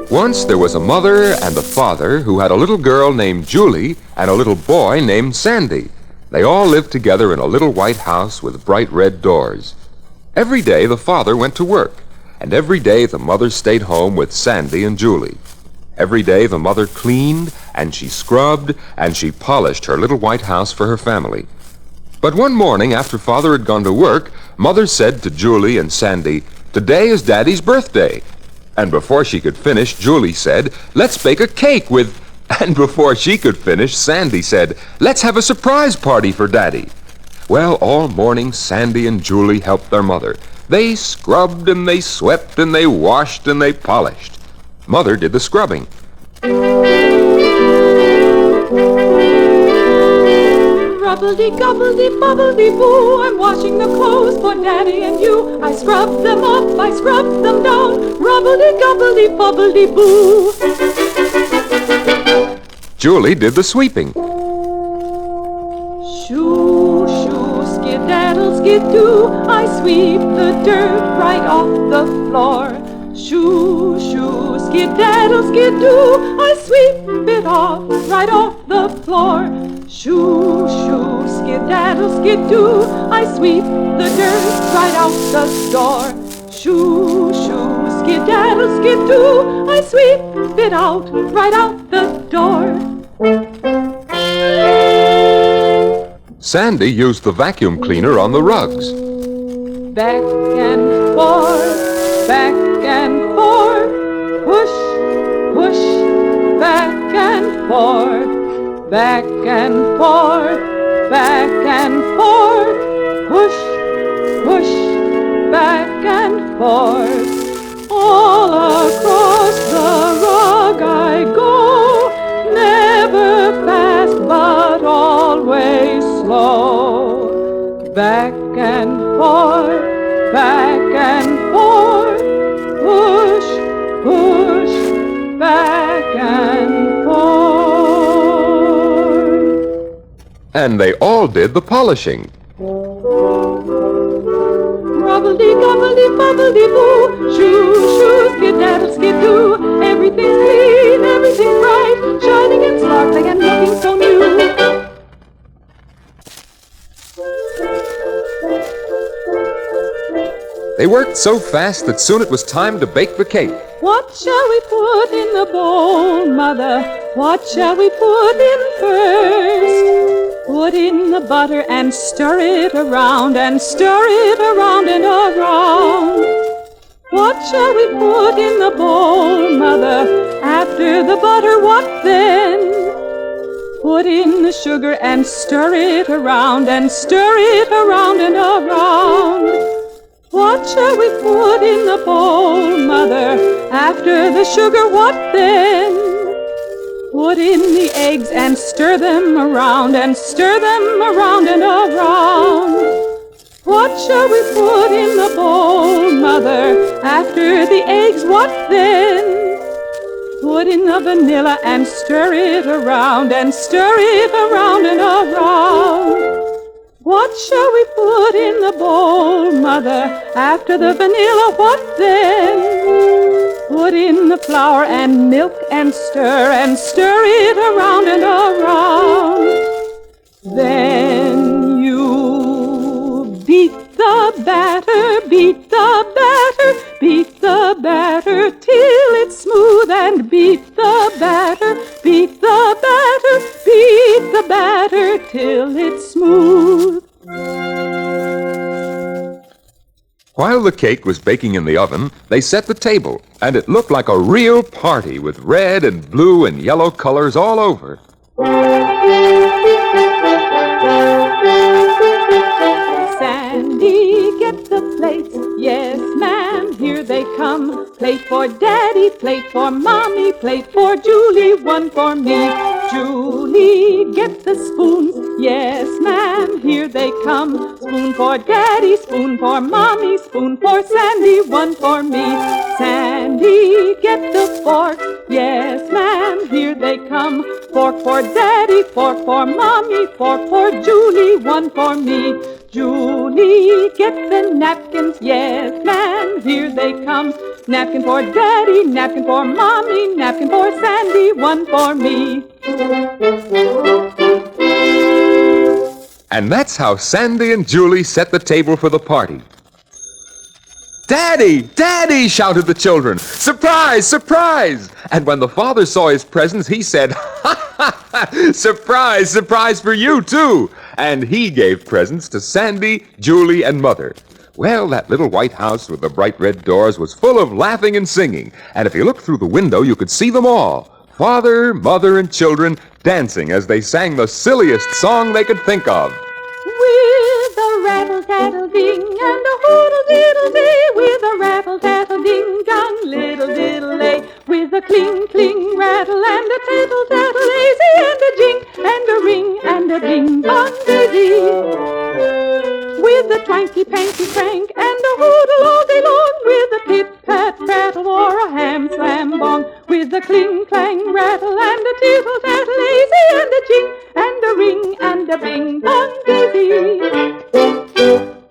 Once there was a mother and a father who had a little girl named Julie and a little boy named Sandy. They all lived together in a little white house with bright red doors. Every day the father went to work, and every day the mother stayed home with Sandy and Julie. Every day the mother cleaned, and she scrubbed, and she polished her little white house for her family. But one morning after Father had gone to work, Mother said to Julie and Sandy, "Today is Daddy's birthday." And before she could finish, Julie said, "Let's bake a cake with..." And before she could finish, Sandy said, "Let's have a surprise party for Daddy." Well, all morning Sandy and Julie helped their mother. They scrubbed and they swept and they washed and they polished. Mother did the scrubbing. Rubbledy-gubbledy-bubbledy-boo, I'm washing the clothes for Daddy and you. I scrub them up, I scrub them down, rubbledy-gubbledy-bubbledy-boo. Julie did the sweeping. Shoo, shoo, skidaddle, skidoo, I sweep the dirt right off the floor. Shoo, shoo, skidaddle, skidoo, I sweep it off right off the floor. Shoo, shoo, skidaddle, skidoo, I sweep the dirt right out the door. Shoo, shoo, skidaddle, skidoo, I sweep it out right out the door. Sandy used the vacuum cleaner on the rugs. Back and forth, push, push, back and forth, back and forth, back and forth, push, push, back and forth. All across the rug I go, never fast but always slow. Back and forth, push, push, back and forth. And they all did the polishing. Rubbledy-gubbledy-bubbledy-boo, shoo, shoo, skidaddle, skidoo, everything's clean, everything's bright, shining and sparkling and looking so new. They worked so fast that soon it was time to bake the cake. What shall we put in the bowl, Mother? What shall we put in first? Put in the butter and stir it around and stir it around and around. What shall we put in the bowl, Mother? After the butter, what then? Put in the sugar and stir it around and stir it around and around. What shall we put in the bowl, Mother? After the sugar, what then? Put in the eggs and stir them around and stir them around and around. What shall we put in the bowl, Mother? After the eggs, what then? Put in the vanilla and stir it around and stir it around and around. What shall we put in the bowl, Mother? After the vanilla, what then? Put in the flour and milk and stir it around and around. Then you beat the batter, beat the batter, beat the batter till it's smooth, and beat the batter, beat the batter, beat the batter till it's smooth. While the cake was baking in the oven, they set the table, and it looked like a real party with red and blue and yellow colors all over. Sandy, get the plates. Yes, ma'am, here they come. Plate for Daddy, plate for Mommy, plate for Julie, one for me. Julie, get the spoons. Yes, ma'am, here they come. Spoon for Daddy, spoon for Mommy, spoon for Sandy, one for me. Sandy, get the fork. Yes, ma'am, here they come. Fork for Daddy, fork for Mommy, fork for Julie, one for me. Julie, get the napkins, yes, ma'am, here they come. Napkin for Daddy, napkin for Mommy, napkin for Sandy, one for me. And that's how Sandy and Julie set the table for the party. "Daddy! Daddy!" shouted the children. "Surprise! Surprise!" And when the father saw his presents, he said, "Ha, ha, ha! Surprise! Surprise for you, too!" And he gave presents to Sandy, Julie, and Mother. Well, that little white house with the bright red doors was full of laughing and singing. And if you looked through the window, you could see them all. Father, Mother, and children dancing as they sang the silliest song they could think of. With a rattle-tattle-ding and a hoodle-diddle-day, with a rattle-tattle-ding-dong, little-diddle-lay, with a cling-cling rattle and a tattle-tattle-lazy and a jing and a ring and a bing-bong-dizzy. With a twanky-panky-crank and a hoodle all day long, with a pit-pat-rattle or a ham-slam-bong, with a cling-clang rattle and a tittle-tattle-lazy and a jing and a ring and a bing-bong-dizzy.